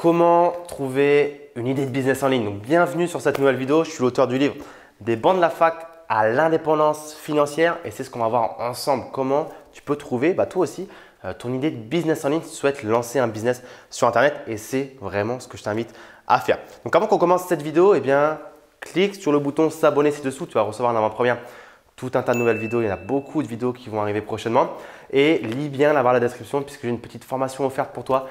Comment trouver une idée de business en ligne? Donc, bienvenue sur cette nouvelle vidéo. Je suis l'auteur du livre Des bancs de la fac à l'indépendance financière et c'est ce qu'on va voir ensemble. Comment tu peux trouver toi aussi ton idée de business en ligne si tu souhaites lancer un business sur Internet et c'est vraiment ce que je t'invite à faire. Donc, avant qu'on commence cette vidéo, clique sur le bouton s'abonner ci-dessous. Tu vas recevoir en avant-première tout un tas de nouvelles vidéos. Il y en a beaucoup de vidéos qui vont arriver prochainement. Et lis bien la barre de la description puisque j'ai une petite formation offerte pour toi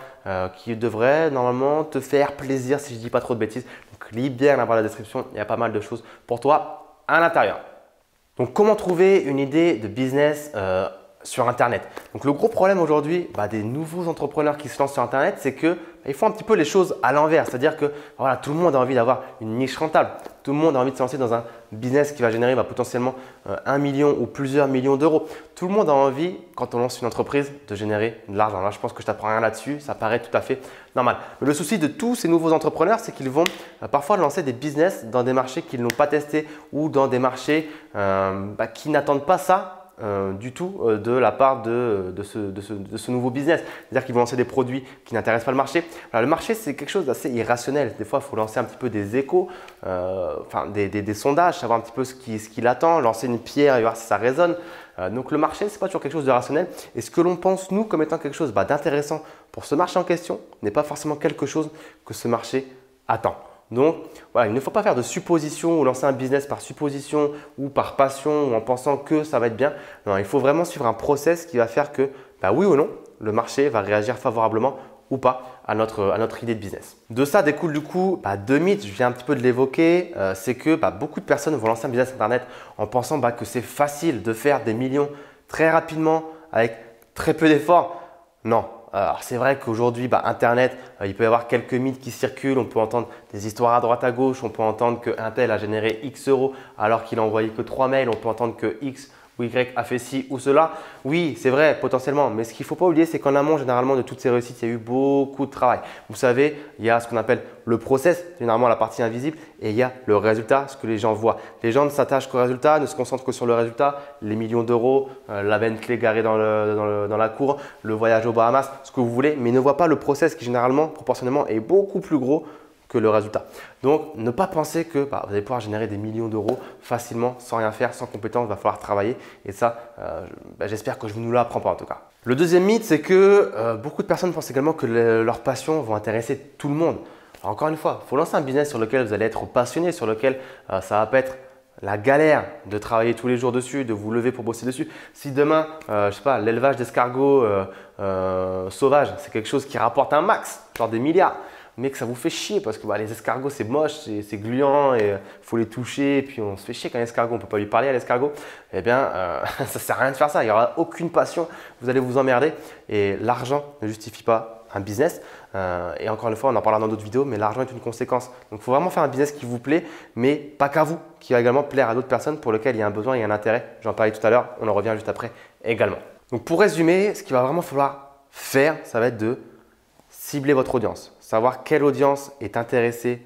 qui devrait normalement te faire plaisir si je ne dis pas trop de bêtises. Donc, lis bien la barre de la description. Il y a pas mal de choses pour toi à l'intérieur. Donc, comment trouver une idée de business sur Internet? Donc, le gros problème aujourd'hui des nouveaux entrepreneurs qui se lancent sur Internet, c'est qu'ils font un petit peu les choses à l'envers. C'est-à-dire que voilà, tout le monde a envie d'avoir une niche rentable. Tout le monde a envie de se lancer dans un business qui va générer potentiellement 1 million ou plusieurs millions d'euros. Tout le monde a envie, quand on lance une entreprise, de générer de l'argent. Là, je pense que je t'apprends rien là-dessus. Ça paraît tout à fait normal. Mais le souci de tous ces nouveaux entrepreneurs, c'est qu'ils vont parfois lancer des business dans des marchés qu'ils n'ont pas testés ou dans des marchés qui n'attendent pas ça du tout de la part de ce nouveau business. C'est-à-dire qu'ils vont lancer des produits qui n'intéressent pas le marché. Alors, le marché, c'est quelque chose d'assez irrationnel. Des fois, il faut lancer un petit peu des échos, des sondages, savoir un petit peu ce qu'il attend, lancer une pierre et voir si ça résonne. Donc, le marché, ce n'est pas toujours quelque chose de rationnel. Et ce que l'on pense, nous, comme étant quelque chose d'intéressant pour ce marché en question, n'est pas forcément quelque chose que ce marché attend. Donc, voilà, il ne faut pas faire de suppositions ou lancer un business par supposition ou par passion ou en pensant que ça va être bien. Non, il faut vraiment suivre un process qui va faire que, oui ou non, le marché va réagir favorablement ou pas à notre idée de business. De ça découle du coup deux mythes, je viens un petit peu de l'évoquer, c'est que beaucoup de personnes vont lancer un business Internet en pensant que c'est facile de faire des millions très rapidement avec très peu d'efforts. Non. Alors, c'est vrai qu'aujourd'hui, Internet, il peut y avoir quelques mythes qui circulent. On peut entendre des histoires à droite à gauche. On peut entendre qu'un tel a généré X euros alors qu'il n'a envoyé que 3 mails. On peut entendre que X ou Y a fait ci ou cela. Oui, c'est vrai, potentiellement. Mais ce qu'il ne faut pas oublier, c'est qu'en amont, généralement, de toutes ces réussites, il y a eu beaucoup de travail. Vous savez, il y a ce qu'on appelle le process, généralement la partie invisible, et il y a le résultat, ce que les gens voient. Les gens ne s'attachent qu'au résultat, ne se concentrent que sur le résultat, les millions d'euros, la Bentley garée dans la cour, le voyage aux Bahamas, ce que vous voulez, mais ne voient pas le process qui généralement, proportionnellement, est beaucoup plus gros que le résultat. Donc, ne pas penser que vous allez pouvoir générer des millions d'euros facilement, sans rien faire, sans compétence, il va falloir travailler. Et ça, j'espère que je ne vous l'apprends pas en tout cas. Le deuxième mythe, c'est que beaucoup de personnes pensent également que leurs passions vont intéresser tout le monde. Alors, encore une fois, il faut lancer un business sur lequel vous allez être passionné, sur lequel ça va pas être la galère de travailler tous les jours dessus, de vous lever pour bosser dessus. Si demain, je sais pas, l'élevage d'escargots sauvages, c'est quelque chose qui rapporte un max, genre des milliards, mais que ça vous fait chier parce que les escargots c'est moche, c'est gluant et il faut les toucher et puis on se fait chier qu'un escargot, on ne peut pas lui parler à l'escargot, ça ne sert à rien de faire ça, il n'y aura aucune passion, vous allez vous emmerder et l'argent ne justifie pas un business et encore une fois on en parlera dans d'autres vidéos mais l'argent est une conséquence. Donc il faut vraiment faire un business qui vous plaît mais pas qu'à vous, qui va également plaire à d'autres personnes pour lesquelles il y a un besoin et un intérêt. J'en parlais tout à l'heure, on en revient juste après également. Donc pour résumer, ce qu'il va vraiment falloir faire, ça va être de cibler votre audience, savoir quelle audience est intéressée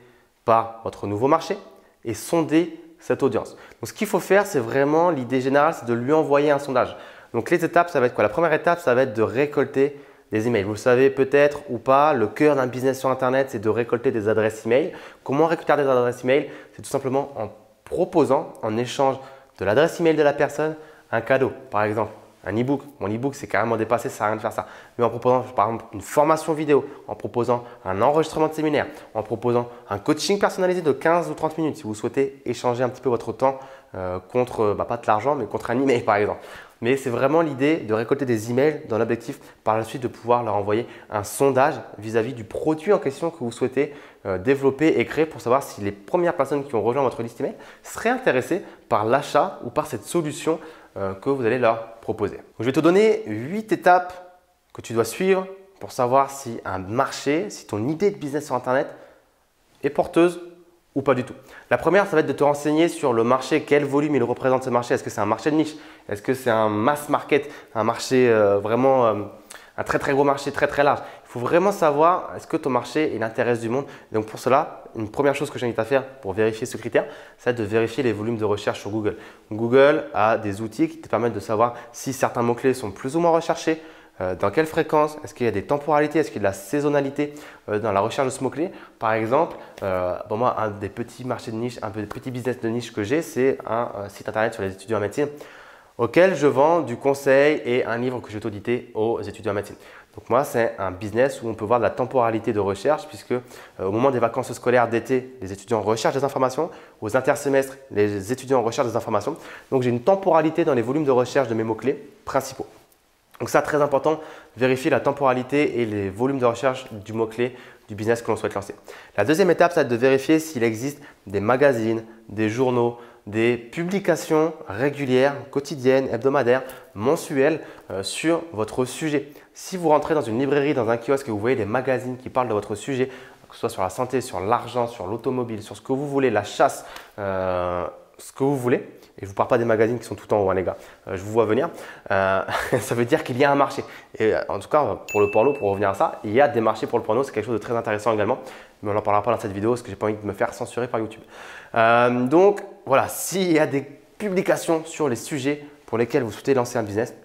par votre nouveau marché et sonder cette audience. Donc, ce qu'il faut faire, c'est vraiment l'idée générale, c'est de lui envoyer un sondage. Donc, les étapes, ça va être quoi? La première étape, ça va être de récolter des emails. Vous le savez peut-être ou pas, le cœur d'un business sur Internet, c'est de récolter des adresses email. Comment récupérer des adresses email? C'est tout simplement en proposant, en échange de l'adresse email de la personne, un cadeau. Par exemple, un e-book. Mon e-book, c'est carrément dépassé, ça sert à rien de faire ça. Mais en proposant par exemple une formation vidéo, en proposant un enregistrement de séminaire, en proposant un coaching personnalisé de 15 ou 30 minutes si vous souhaitez échanger un petit peu votre temps contre, pas de l'argent, mais contre un email par exemple. Mais c'est vraiment l'idée de récolter des emails dans l'objectif par la suite de pouvoir leur envoyer un sondage vis-à-vis du produit en question que vous souhaitez développer et créer pour savoir si les premières personnes qui ont rejoint votre liste email seraient intéressées par l'achat ou par cette solution que vous allez leur proposer. Donc, je vais te donner 8 étapes que tu dois suivre pour savoir si un marché, si ton idée de business sur Internet est porteuse ou pas du tout. La première, ça va être de te renseigner sur le marché, quel volume il représente ce marché. Est-ce que c'est un marché de niche? Est-ce que c'est un mass market, un marché vraiment un très très gros marché, très très large? Il faut vraiment savoir est-ce que ton marché il intéresse du monde. Et donc pour cela, une première chose que j'invite à faire pour vérifier ce critère, c'est de vérifier les volumes de recherche sur Google. Google a des outils qui te permettent de savoir si certains mots-clés sont plus ou moins recherchés, dans quelle fréquence, est-ce qu'il y a des temporalités, est-ce qu'il y a de la saisonnalité dans la recherche de ce mot-clé. Par exemple, moi, un des petits marchés de niche, un des petits business de niche que j'ai, c'est un site internet sur les étudiants en médecine auquel je vends du conseil et un livre que je vais auditer aux étudiants en médecine. Donc moi, c'est un business où on peut voir de la temporalité de recherche puisque au moment des vacances scolaires d'été, les étudiants recherchent des informations. Aux intersemestres, les étudiants recherchent des informations. Donc j'ai une temporalité dans les volumes de recherche de mes mots-clés principaux. Donc ça, très important, vérifier la temporalité et les volumes de recherche du mot-clé du business que l'on souhaite lancer. La deuxième étape, c'est de vérifier s'il existe des magazines, des journaux, des publications régulières, quotidiennes, hebdomadaires, mensuelles sur votre sujet. Si vous rentrez dans une librairie, dans un kiosque et vous voyez des magazines qui parlent de votre sujet, que ce soit sur la santé, sur l'argent, sur l'automobile, sur ce que vous voulez, la chasse, ce que vous voulez, et je ne vous parle pas des magazines qui sont tout en haut, hein, les gars, je vous vois venir, ça veut dire qu'il y a un marché. Et en tout cas, pour le porno, pour revenir à ça, il y a des marchés pour le porno, c'est quelque chose de très intéressant également, mais on n'en parlera pas dans cette vidéo parce que je n'ai pas envie de me faire censurer par YouTube. Donc voilà, s'il y a des publications sur les sujets pour lesquels vous souhaitez lancer un business,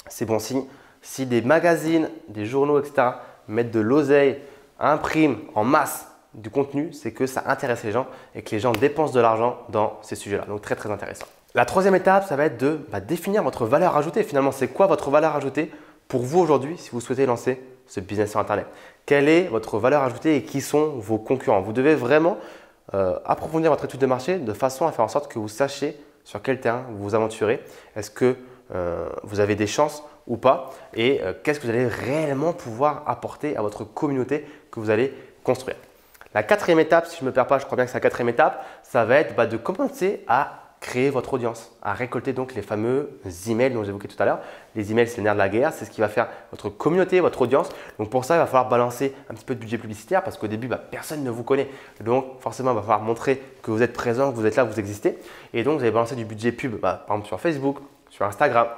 c'est bon signe. Si des magazines, des journaux, etc. mettent de l'oseille, impriment en masse du contenu, c'est que ça intéresse les gens et que les gens dépensent de l'argent dans ces sujets-là. Donc très très intéressant. La troisième étape, ça va être de définir votre valeur ajoutée. Finalement, c'est quoi votre valeur ajoutée pour vous aujourd'hui si vous souhaitez lancer ce business sur Internet? Quelle est votre valeur ajoutée et qui sont vos concurrents? Vous devez vraiment approfondir votre étude de marché de façon à faire en sorte que vous sachiez sur quel terrain vous vous aventurez. Est-ce que vous avez des chances ou pas et qu'est-ce que vous allez réellement pouvoir apporter à votre communauté que vous allez construire. La quatrième étape, si je ne me perds pas, je crois bien que c'est la quatrième étape, ça va être de commencer à créer votre audience, à récolter donc les fameux emails dont j'évoquais tout à l'heure. Les emails, c'est le nerf de la guerre, c'est ce qui va faire votre communauté, votre audience. Donc pour ça, il va falloir balancer un petit peu de budget publicitaire parce qu'au début, personne ne vous connaît. Donc forcément, il va falloir montrer que vous êtes présent, que vous êtes là, que vous existez. Et donc, vous allez balancer du budget pub, par exemple sur Facebook, sur Instagram,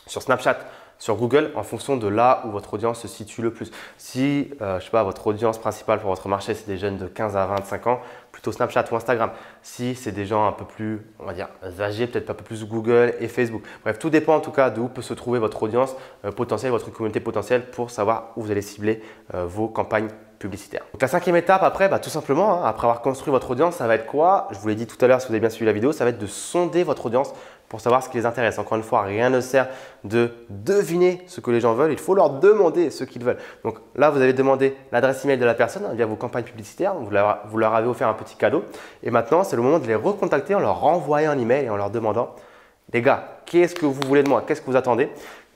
sur Snapchat, sur Google en fonction de là où votre audience se situe le plus. Si, je sais pas, votre audience principale pour votre marché, c'est des jeunes de 15 à 25 ans, plutôt Snapchat ou Instagram. Si c'est des gens un peu plus, on va dire, âgés, peut-être un peu plus Google et Facebook. Bref, tout dépend en tout cas d'où peut se trouver votre audience potentielle, votre communauté potentielle pour savoir où vous allez cibler vos campagnes publicitaires. Donc la cinquième étape après, tout simplement, après avoir construit votre audience, ça va être quoi? Je vous l'ai dit tout à l'heure si vous avez bien suivi la vidéo, ça va être de sonder votre audience pour savoir ce qui les intéresse. Encore une fois, rien ne sert de deviner ce que les gens veulent, il faut leur demander ce qu'ils veulent. Donc là, vous avez demandé l'adresse email de la personne via vos campagnes publicitaires, vous leur avez offert un petit cadeau et maintenant, c'est le moment de les recontacter en leur renvoyant un email et en leur demandant « Les gars, qu'est-ce que vous voulez de moi? Qu'est-ce que vous attendez?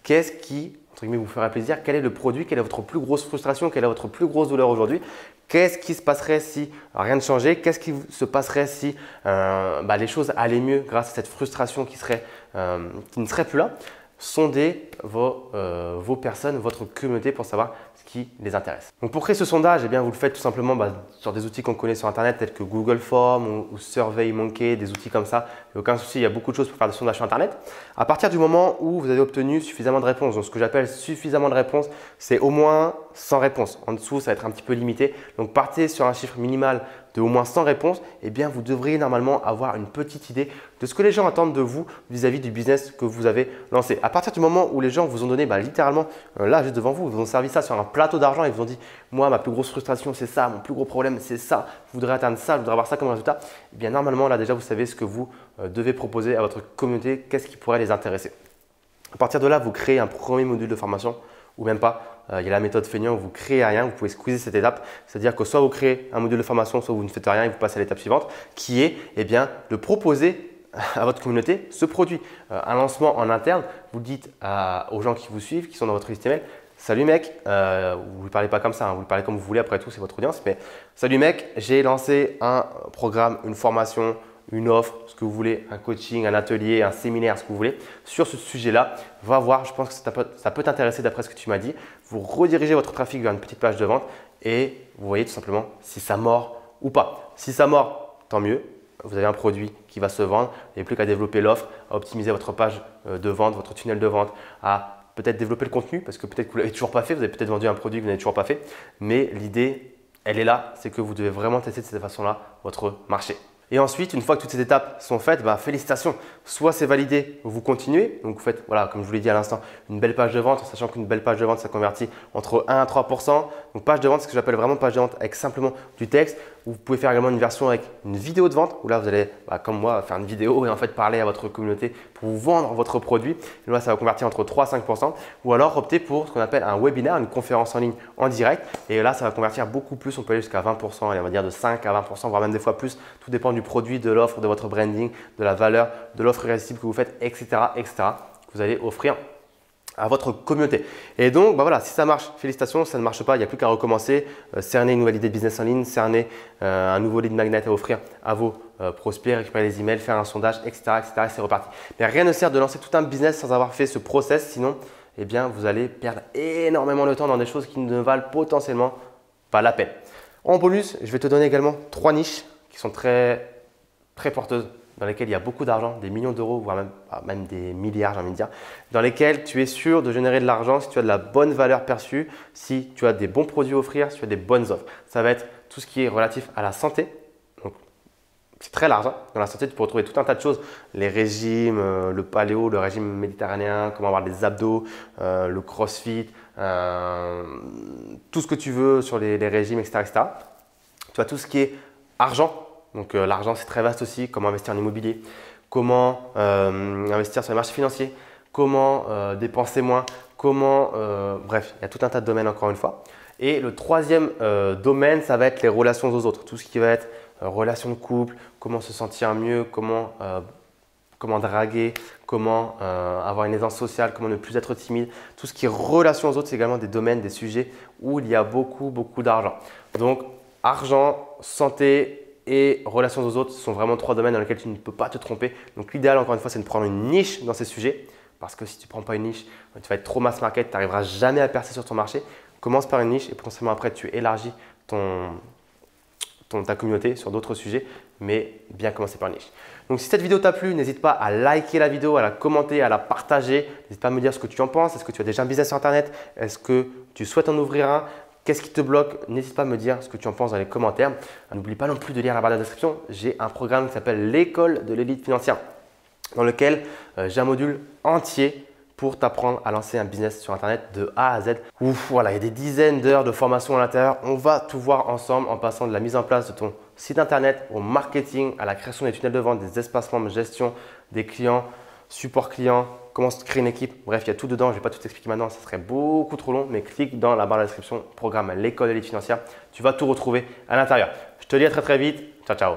Qu'est-ce qui vous ferait plaisir? Quel est le produit? Quelle est votre plus grosse frustration? Quelle est votre plus grosse douleur aujourd'hui? Qu'est-ce qui se passerait si rien ne changeait? Qu'est-ce qui se passerait si les choses allaient mieux grâce à cette frustration qui ne serait plus là? Sondez vos personnes, votre communauté pour savoir ce qui les intéresse. Donc pour créer ce sondage, vous le faites tout simplement sur des outils qu'on connaît sur Internet tels que Google Forms ou SurveyMonkey, des outils comme ça. Il n'y a aucun souci, il y a beaucoup de choses pour faire des sondages sur Internet. À partir du moment où vous avez obtenu suffisamment de réponses, donc ce que j'appelle suffisamment de réponses, c'est au moins 100 réponses. En dessous, ça va être un petit peu limité. Donc partez sur un chiffre minimal de au moins 100 réponses, vous devriez normalement avoir une petite idée de ce que les gens attendent de vous vis-à-vis du business que vous avez lancé. À partir du moment où les gens vous ont donné littéralement, là juste devant vous, ils vous ont servi ça sur un plateau d'argent et vous ont dit « Moi, ma plus grosse frustration, c'est ça, mon plus gros problème, c'est ça, je voudrais atteindre ça, je voudrais avoir ça comme résultat », normalement, là déjà, vous savez ce que vous devez proposer à votre communauté, qu'est-ce qui pourrait les intéresser. À partir de là, vous créez un premier module de formation ou même pas. Il y a la méthode feignant où vous créez rien, vous pouvez squeezer cette étape. C'est-à-dire que soit vous créez un module de formation, soit vous ne faites rien et vous passez à l'étape suivante qui est de proposer à votre communauté ce produit. Un lancement en interne, vous le dites aux gens qui vous suivent, qui sont dans votre liste email. Salut mec, vous ne lui parlez pas comme ça, vous lui parlez comme vous voulez, après tout c'est votre audience. Mais salut mec, j'ai lancé un programme, une formation, une offre, ce que vous voulez, un coaching, un atelier, un séminaire, ce que vous voulez, sur ce sujet-là, va voir, je pense que ça peut t'intéresser d'après ce que tu m'as dit. Vous redirigez votre trafic vers une petite page de vente et vous voyez tout simplement si ça mord ou pas. Si ça mord, tant mieux, vous avez un produit qui va se vendre, vous n'avez plus qu'à développer l'offre, à optimiser votre page de vente, votre tunnel de vente, à peut-être développer le contenu parce que peut-être que vous ne l'avez toujours pas fait, vous avez peut-être vendu un produit que vous n'avez toujours pas fait, mais l'idée, elle est là, c'est que vous devez vraiment tester de cette façon-là votre marché. Et ensuite, une fois que toutes ces étapes sont faites, félicitations. Soit c'est validé, vous continuez. Donc, vous faites, voilà, comme je vous l'ai dit à l'instant, une belle page de vente, en sachant qu'une belle page de vente, ça convertit entre 1 à 3%. Donc, page de vente, c'est ce que j'appelle vraiment page de vente avec simplement du texte. Vous pouvez faire également une version avec une vidéo de vente où là, vous allez, comme moi, faire une vidéo et en fait parler à votre communauté pour vous vendre votre produit. Et là, ça va convertir entre 3 à 5%. Ou alors, optez pour ce qu'on appelle un webinaire, une conférence en ligne en direct. Et là, ça va convertir beaucoup plus. On peut aller jusqu'à 20%, et on va dire de 5 à 20%, voire même des fois plus. Tout dépend du produit, de l'offre, de votre branding, de la valeur, de l'offre irrésistible que vous faites, etc., etc., que vous allez offrir à votre communauté. Et donc, voilà, si ça marche, félicitations. Si ça ne marche pas, il n'y a plus qu'à recommencer. Cerner une nouvelle idée de business en ligne, cerner un nouveau lead magnet à offrir à vos prospects, récupérer les emails, faire un sondage, etc., etc. Et c'est reparti. Mais rien ne sert de lancer tout un business sans avoir fait ce process. Sinon, eh bien, vous allez perdre énormément de temps dans des choses qui ne valent potentiellement pas la peine. En bonus, je vais te donner également 3 niches qui sont très porteuses, dans lesquelles il y a beaucoup d'argent, des millions d'euros, voire même des milliards, j'ai envie de dire, dans lesquelles tu es sûr de générer de l'argent si tu as de la bonne valeur perçue, si tu as des bons produits à offrir, si tu as des bonnes offres. Ça va être tout ce qui est relatif à la santé. Donc, c'est très large. Dans la santé, tu peux retrouver tout un tas de choses. Les régimes, le paléo, le régime méditerranéen, comment avoir des abdos, le crossfit, tout ce que tu veux sur les régimes, etc., etc. Tu as tout ce qui est argent. Donc, l'argent, c'est très vaste aussi. Comment investir en immobilier, comment investir sur les marchés financiers, comment dépenser moins, bref, il y a tout un tas de domaines encore une fois. Et le troisième domaine, ça va être les relations aux autres. Tout ce qui va être relations de couple, comment se sentir mieux, comment draguer, comment avoir une aisance sociale, comment ne plus être timide. Tout ce qui est relations aux autres, c'est également des domaines, des sujets où il y a beaucoup d'argent. Donc, argent, santé et relations aux autres, ce sont vraiment 3 domaines dans lesquels tu ne peux pas te tromper. Donc, l'idéal, encore une fois, c'est de prendre une niche dans ces sujets. Parce que si tu ne prends pas une niche, tu vas être trop mass market, tu n'arriveras jamais à percer sur ton marché. Commence par une niche et potentiellement après, tu élargis ta communauté sur d'autres sujets, mais bien commencer par une niche. Donc, si cette vidéo t'a plu, n'hésite pas à liker la vidéo, à la commenter, à la partager. N'hésite pas à me dire ce que tu en penses. Est-ce que tu as déjà un business sur Internet? Est-ce que tu souhaites en ouvrir un? Qu'est-ce qui te bloque? N'hésite pas à me dire ce que tu en penses dans les commentaires. N'oublie pas non plus de lire la barre de description. J'ai un programme qui s'appelle l'école de l'élite financière, dans lequel j'ai un module entier pour t'apprendre à lancer un business sur Internet de A à Z. Ouf, voilà, il y a des dizaines d'heures de formation à l'intérieur. On va tout voir ensemble en passant de la mise en place de ton site Internet au marketing, à la création des tunnels de vente, des espaces membres, gestion des clients, support client, comment se créer une équipe. Bref, il y a tout dedans. Je ne vais pas tout expliquer maintenant, ça serait beaucoup trop long. Mais clique dans la barre de description, programme l'école de l'élite financière. Tu vas tout retrouver à l'intérieur. Je te dis à très vite. Ciao, ciao.